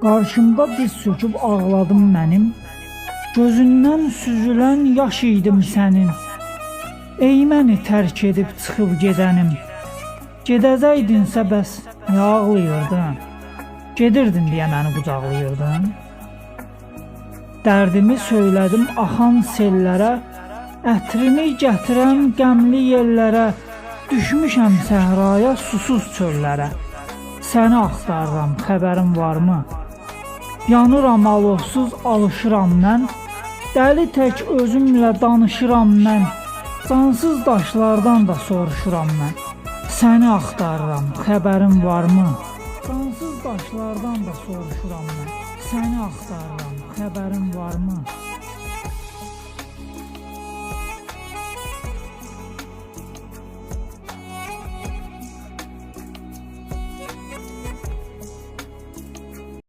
Qarşımda diz çöküb ağladım mənim, gözündən süzülən yaş idim sənin. Ey məni tərk edib çıxıb gedənim, gedəcəydinsə bəs nə ağlayırdın? Gedirdin deyə məni qucaqlayırdın. Dərdimi söylədim axan sellərə, ətrini gətirən qəmli yellərə, düşmüşəm səhraya, susuz çöllərə. Səni axtarıram, xəbərin varmı? Yanıram alovsuz, alışıram mən, dəli tək özümlə danışıram mən, cansız daşlardan da soruşuram mən. Səni axtarıram, xəbərin varmı? Cansız daşlardan da soruşuram mən. Səni axtarıram, xəbərin varmı?